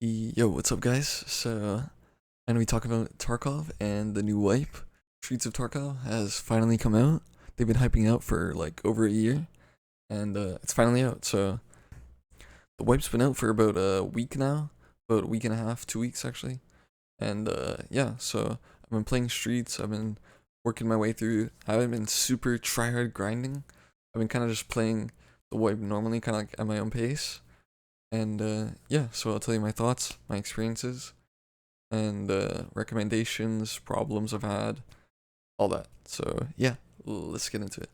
Yo, what's up, guys? I'm gonna be talking about Tarkov and the new wipe. Streets of Tarkov has finally come out. They've been hyping out for like over a year, and it's finally out. So the wipe's been out for about a week now, about a week and a half, 2 weeks actually. And yeah, so I've been playing Streets. I've been working my way through. I haven't been super tryhard grinding. I've been kind of just playing the wipe normally, kind of like at my own pace. And yeah, so I'll tell you my thoughts, my experiences, and recommendations, problems I've had, all that. So yeah, let's get into it.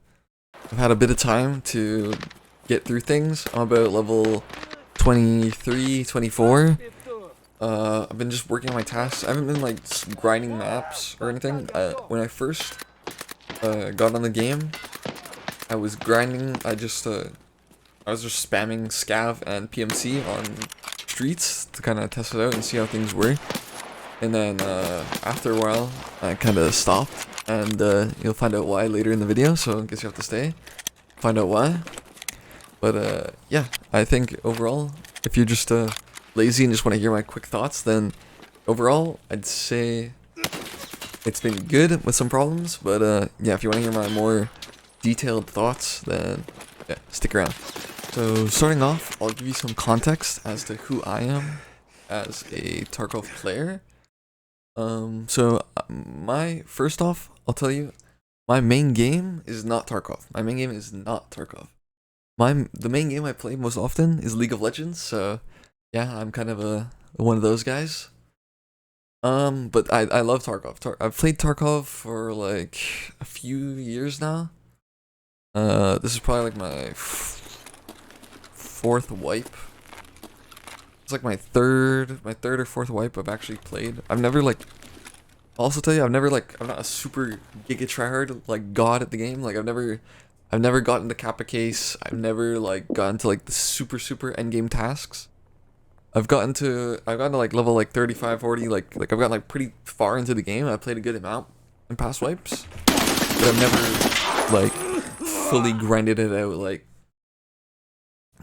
I've had a bit of time to get through things. I'm about level 23, 24. I've been just working on my tasks. I haven't been like grinding maps or anything. When I first got on the game, I was grinding. I was just spamming scav and PMC on Streets to kind of test it out and see how things were. And then after a while, I kind of stopped, and you'll find out why later in the video. So I guess you have to stay, find out why. But yeah, I think overall, if you're just lazy and just want to hear my quick thoughts, then overall, I'd say it's been good with some problems. But yeah, if you want to hear my more detailed thoughts, then yeah, stick around. So starting off, I'll give you some context as to who I am as a Tarkov player. My first off, I'll tell you, my main game is not Tarkov. My main game is not Tarkov. The main game I play most often is League of Legends. So yeah, I'm kind of one of those guys. But I love Tarkov. I've played Tarkov for like a few years now. This is probably like my fourth wipe. It's like my third or fourth wipe I've actually played. I'll also tell you, I'm not a super giga tryhard like god at the game. Like I've never gotten the Kappa case. I've never like gotten to like the super end game tasks. I've gotten to like level like 35, 40, like I've gotten like pretty far into the game. I played a good amount in past wipes, but I've never like fully grinded it out, like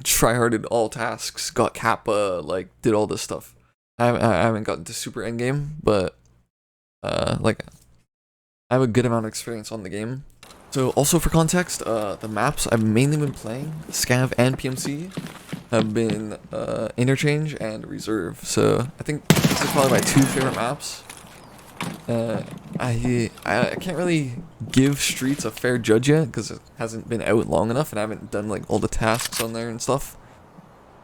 tryharded all tasks, got Kappa, like did all this stuff. I haven't gotten to super endgame, but like I have a good amount of experience on the game. So also for context, the maps I've mainly been playing, Scav and PMC, have been Interchange and Reserve. So I think this is probably my two favorite maps. I can't really give Streets a fair judge yet because it hasn't been out long enough and I haven't done like all the tasks on there and stuff.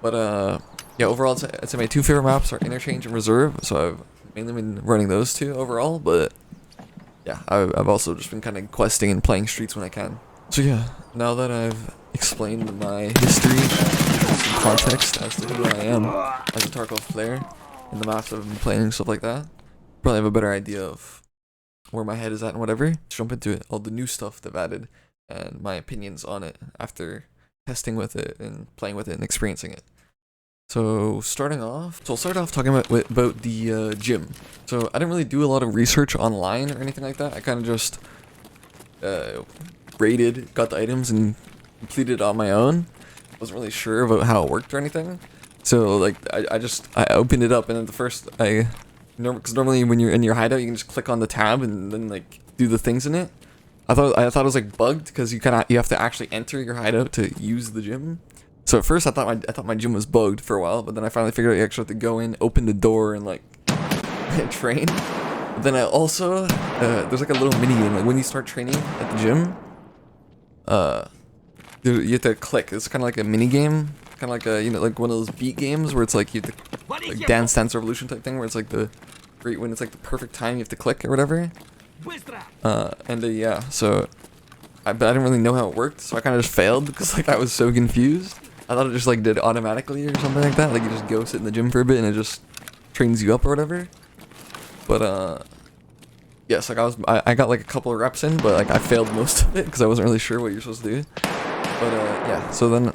But yeah, overall I'd say my two favorite maps are Interchange and Reserve. So I've mainly been running those two overall. But yeah, I've also just been kind of questing and playing Streets when I can. So yeah, now that I've explained my history and some context as to who I am as a Tarkov player and the maps I've been playing and stuff like that, probably have a better idea of where my head is at and whatever. Let's jump into it. All the new stuff they've added and my opinions on it after testing with it and playing with it and experiencing it. So I'll start off talking about the gym. So I didn't really do a lot of research online or anything like that. I kind of just raided, got the items, and completed it on my own. Wasn't really sure about how it worked or anything. So like I opened it up, and then because normally when you're in your hideout, you can just click on the tab and then like do the things in it. I thought it was like bugged because you have to actually enter your hideout to use the gym. So at first I thought my gym was bugged for a while, but then I finally figured out you actually have to go in, open the door, and like train. But then I also there's like a little mini game like when you start training at the gym. You have to click. It's kind of like a mini game, kind of like a like one of those beat games where it's like you have to like Dance Revolution type thing where it's like when it's like the perfect time you have to click or whatever. Yeah, so but I didn't really know how it worked, so I kind of just failed because like I was so confused. I thought it just like did automatically or something like that. Like you just go sit in the gym for a bit and it just trains you up or whatever. But yes, like I got like a couple of reps in, but like I failed most of it because I wasn't really sure what you're supposed to do. But yeah, so then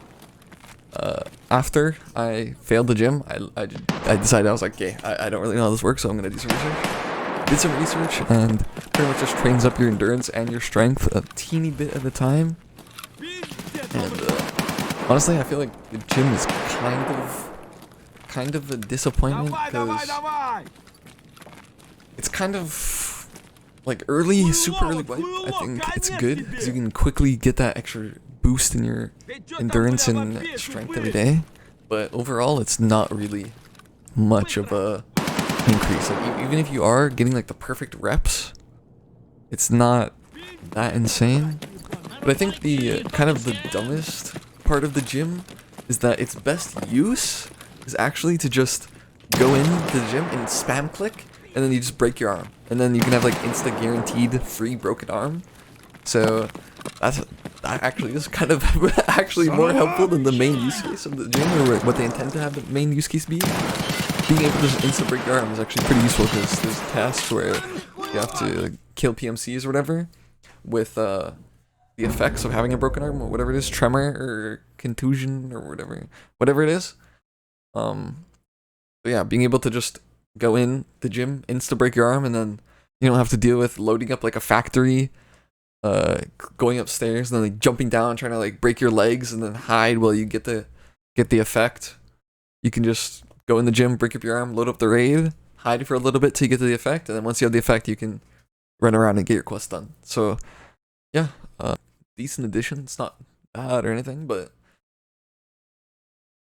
after I failed the gym, I decided I was like, okay, I don't really know how this works, so I'm gonna do some research. Did some research and pretty much just trains up your endurance and your strength a teeny bit at a time. And honestly, I feel like the gym is kind of kind of a disappointment because it's kind of like early, super early wipe. I think it's good because you can quickly get that extra boost in your endurance and strength every day. But overall, it's not really much of a increase. Like, even if you are getting like the perfect reps, it's not that insane. But I think the kind of the dumbest part of the gym is that its best use is actually to just go into the gym and spam click, and then you just break your arm, and then you can have like insta guaranteed free broken arm. So that actually is kind of actually more helpful than the main use case of the gym, or what they intend to have the main use case be. Being able to just insta break your arm is actually pretty useful because there's tasks where you have to kill PMCs or whatever with the effects of having a broken arm, or whatever it is, tremor or contusion or whatever it is. But yeah, being able to just go in the gym, insta break your arm, and then you don't have to deal with loading up like a factory, going upstairs, and then like jumping down, trying to like break your legs, and then hide while you get the effect. You can just go in the gym, break up your arm, load up the raid, hide for a little bit till you get to the effect, and then once you have the effect, you can run around and get your quest done. So yeah, decent addition. It's not bad or anything, but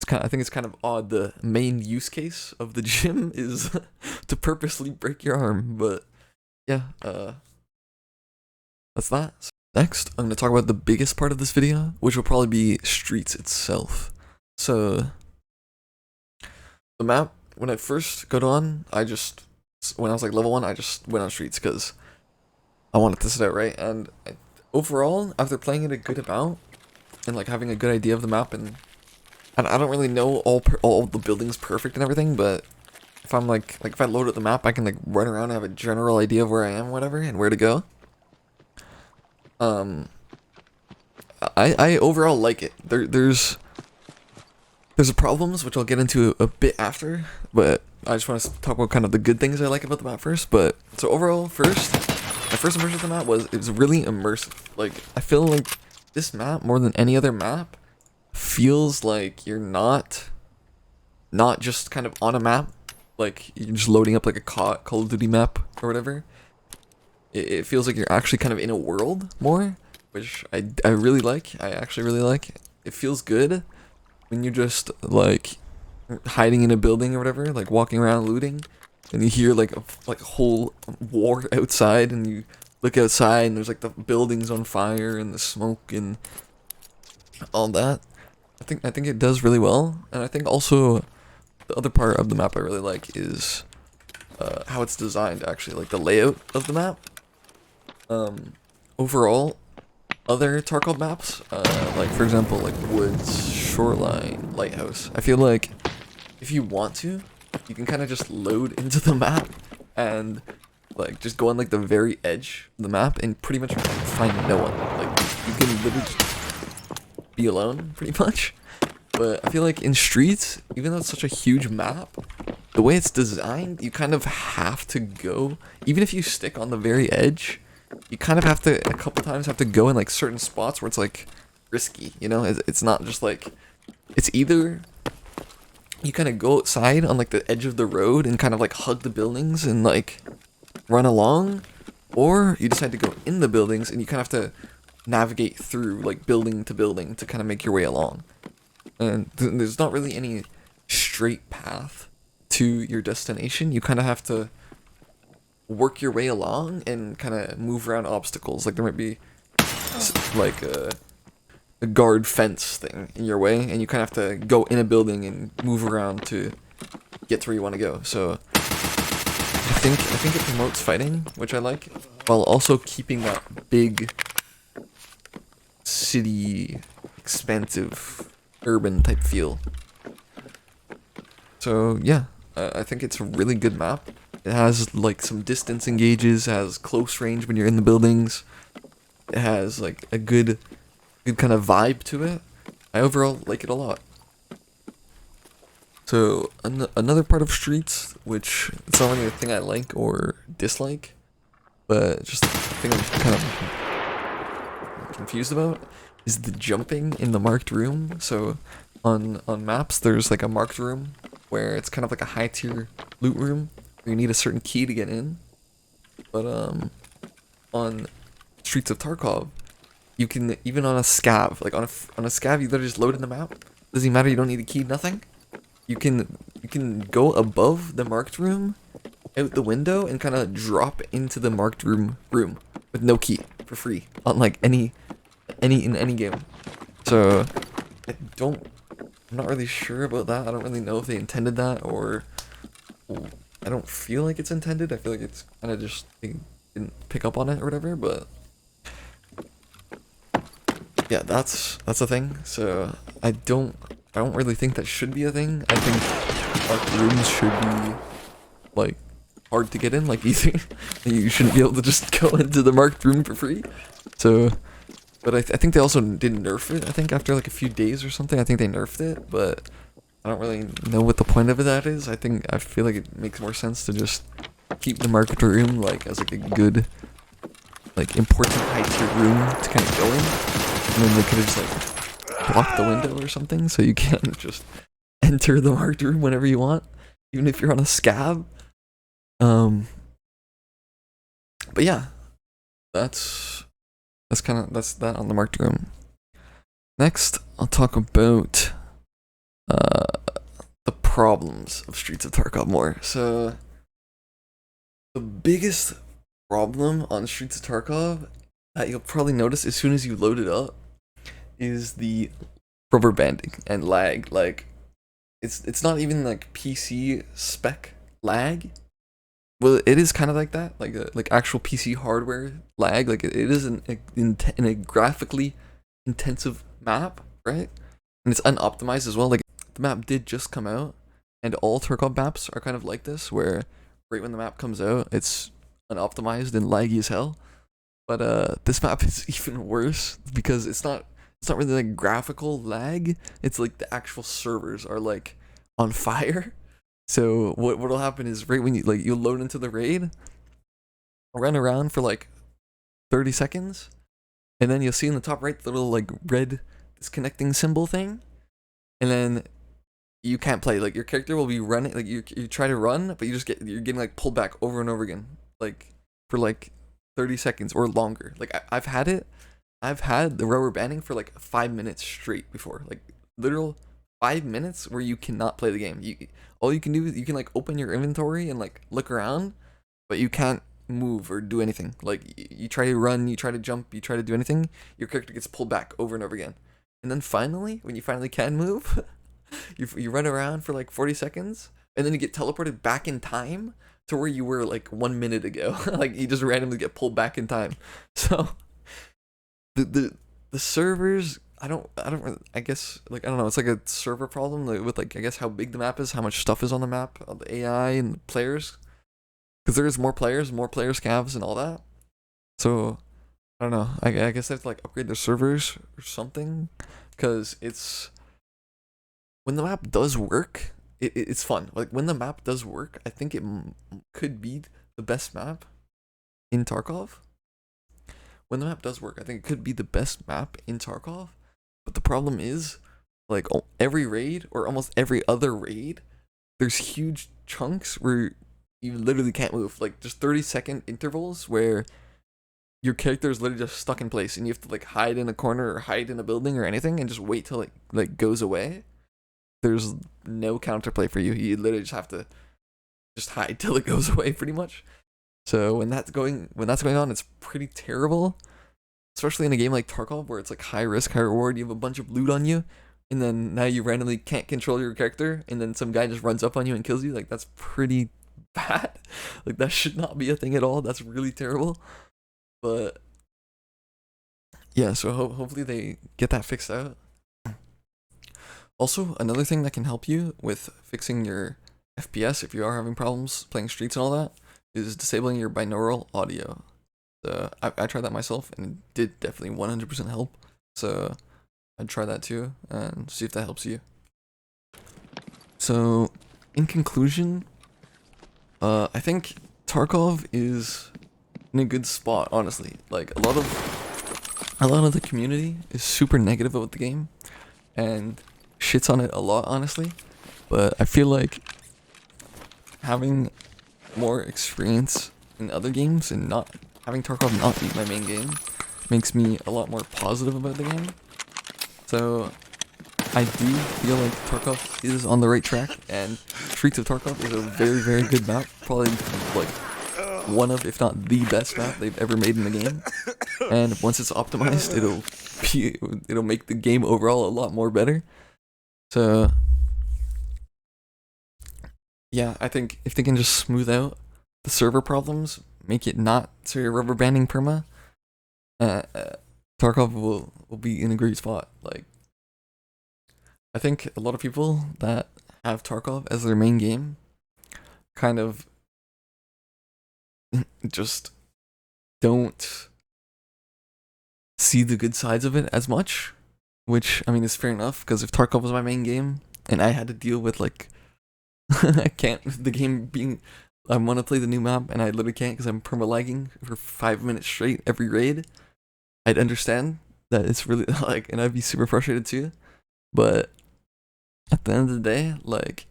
I think it's kind of odd. The main use case of the gym is to purposely break your arm, but yeah, that's that. So next, I'm gonna talk about the biggest part of this video, which will probably be Streets itself. So the map, when I first got on, when I was like level 1, I just went on Streets because I wanted to test it out, right? And overall, after playing it a good amount and like having a good idea of the map, and I don't really know all the buildings perfect and everything, but if I'm like if I load up the map, I can like run around and have a general idea of where I am, whatever, and where to go. I overall like it. There's problems which I'll get into a bit after, but I just want to talk about kind of the good things I like about the map first. But so overall, my first impression of the map was it was really immersive. Like, I feel like this map, more than any other map, feels like you're not just kind of on a map, like you're just loading up like a Call of Duty map or whatever. It feels like you're actually kind of in a world more, which I really like. I actually really like. It feels good when you're just like hiding in a building or whatever, like walking around looting, and you hear like a whole war outside, and you look outside and there's like the buildings on fire and the smoke and all that. I think it does really well, and I think also the other part of the map I really like is how it's designed, actually, like the layout of the map. Overall, other Tarkov maps, like for example, like Woods, Shoreline, Lighthouse, I feel like if you want to, you can kind of just load into the map and like just go on like the very edge of the map and pretty much find no one. Like, you can literally just be alone, pretty much. But I feel like in Streets, even though it's such a huge map, the way it's designed, you kind of have to go, even if you stick on the very edge, you kind of have to, a couple times, have to go in like certain spots where it's like risky, you know? It's not just like, it's either you kind of go outside on like the edge of the road and kind of like hug the buildings and like run along, or you decide to go in the buildings and you kind of have to navigate through like building to building to kind of make your way along. And there's not really any straight path to your destination. You kind of have to work your way along and kind of move around obstacles. Like, there might be like a guard fence thing in your way, and you kind of have to go in a building and move around to get to where you want to go. So I think it promotes fighting, which I like, while also keeping that big city, expansive, urban type feel. So yeah, I think it's a really good map. It has like some distance engages, has close range when you're in the buildings. It has like a good kind of vibe to it. I overall like it a lot. So another part of Streets, which it's not really a thing I like or dislike, but just a thing I'm kind of confused about, is the jumping in the marked room. So on maps, there's like a marked room where it's kind of like a high tier loot room where you need a certain key to get in. But on Streets of Tarkov, you can, even on a scav, like on a scav, you literally just load in the map. Doesn't matter, you don't need a key, nothing. You can go above the marked room, out the window, and kind of drop into the marked room with no key for free on like any game. So I'm not really sure about that. I don't really know if they intended that, or I don't feel like it's intended. I feel like it's kind of just they didn't pick up on it or whatever. But yeah, that's a thing. So I don't really think that should be a thing. I think marked rooms should be like hard to get in, like easy. You shouldn't be able to just go into the marked room for free. So, but I think they also didn't nerf it. I think after like a few days or something, I think they nerfed it. But I don't really know what the point of that is. I feel like it makes more sense to just keep the market room like as like a good, like important high tier room to kind of go in, and then they could have just like blocked the window or something so you can't just enter the marked room whenever you want, even if you're on a scab. But yeah, that's that on the marked room. Next, I'll talk about the problems of Streets of Tarkov more. So the biggest problem on Streets of Tarkov that you'll probably notice as soon as you load it up is the rubber banding and lag. Like it's not even like PC spec lag. Well, it is kind of like that, like actual PC hardware lag. Like it is in a graphically intensive map, right? And it's unoptimized as well. Like the map did just come out, and all Tarkov maps are kind of like this, where right when the map comes out, it's unoptimized and laggy as hell. But this map is even worse because it's not really like graphical lag. It's like the actual servers are like on fire. So what'll happen is right when you'll load into the raid, run around for like 30 seconds, and then you'll see in the top right the little like red disconnecting symbol thing, and then you can't play. Like your character will be running, like you try to run, but you're getting like pulled back over and over again, like for like 30 seconds or longer. Like I've had the rubber banding for like 5 minutes straight before, like literal 5 minutes where you cannot play the game. All you can do is you can like open your inventory and like look around, but you can't move or do anything. Like you try to run, you try to jump, you try to do anything, your character gets pulled back over and over again. And then finally, when you finally can move, you run around for like 40 seconds, and then you get teleported back in time to where you were like 1 minute ago. Like you just randomly get pulled back in time. So the servers, I guess, like, I don't know, it's like a server problem with like, I guess, how big the map is, how much stuff is on the map, the AI and the players, because there's more players, scavs and all that. So I don't know, I guess they have to like upgrade their servers or something, because it's, when the map does work, it's fun. Like when the map does work, I think it could be the best map in Tarkov. When the map does work, I think it could be the best map in Tarkov. But the problem is, like every raid or almost every other raid, there's huge chunks where you literally can't move. Like just 30-second intervals where your character is literally just stuck in place, and you have to like hide in a corner or hide in a building or anything, and just wait till it like goes away. There's no counterplay for you. You literally just have to just hide till it goes away, pretty much. So when that's going on, it's pretty terrible. Especially in a game like Tarkov, where it's like high risk, high reward. You have a bunch of loot on you, and then now you randomly can't control your character, and then some guy just runs up on you and kills you. Like that's pretty bad. Like that should not be a thing at all. That's really terrible. But yeah, so hopefully they get that fixed out. Also, another thing that can help you with fixing your FPS if you are having problems playing streets and all that is disabling your binaural audio. I tried that myself, and it did definitely 100% help. So I'd try that too and see if that helps you. So in conclusion, I think Tarkov is in a good spot, honestly. Like a lot of the community is super negative about the game and shits on it a lot, honestly. but I feel like having more experience in other games and not having Tarkov not be my main game makes me a lot more positive about the game. So I do feel like Tarkov is on the right track, and Streets of Tarkov is a very, very good map. Probably like one of, if not the best map they've ever made in the game. And once it's optimized, it'll make the game overall a lot more better. So yeah, I think if they can just smooth out the server problems, make it not so you're rubber banding perma, Tarkov will be in a great spot. Like, I think a lot of people that have Tarkov as their main game kind of just don't see the good sides of it as much, which I mean is fair enough, because if Tarkov was my main game and I had to deal with like I can't the game being I want to play the new map and I literally can't because I'm perma-lagging for 5 minutes straight every raid, I'd understand that it's really like, and I'd be super frustrated too. But at the end of the day, like,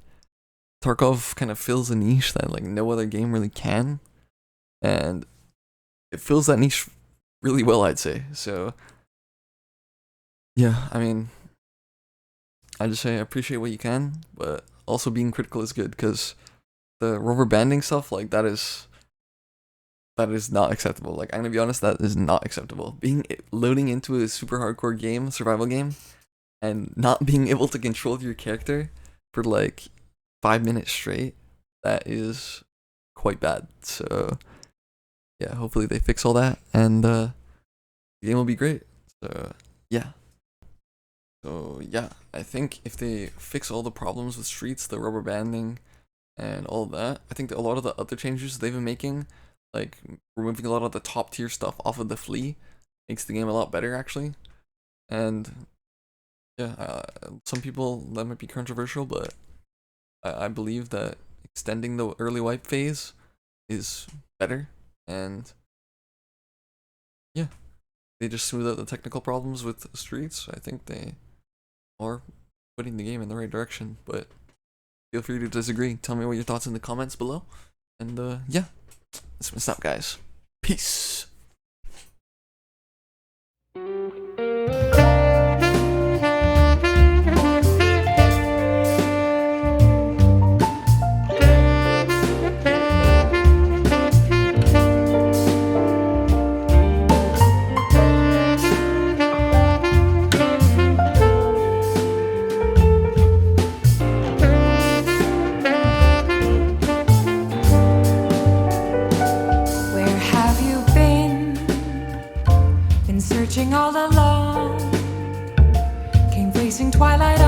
Tarkov kind of fills a niche that like no other game really can, and it fills that niche really well, I'd say. So yeah, I mean, I just say I appreciate what you can, but also being critical is good, because the rubber banding stuff, like, that is not acceptable. Like, I'm gonna be honest, that is not acceptable. Loading into a super hardcore game, survival game, and not being able to control your character for like 5 minutes straight, that is quite bad. So yeah, hopefully they fix all that, and the game will be great. So yeah. I think if they fix all the problems with Streets, the rubber banding, and all that, I think that a lot of the other changes they've been making, like removing a lot of the top tier stuff off of the flea, makes the game a lot better actually. And yeah, some people, that might be controversial, but I believe that extending the early wipe phase is better, and yeah, they just smooth out the technical problems with Streets. I think they are putting the game in the right direction, but feel free to disagree. Tell me what your thoughts in the comments below, and yeah, that's what's up, guys. Peace. Searching all along, came facing twilight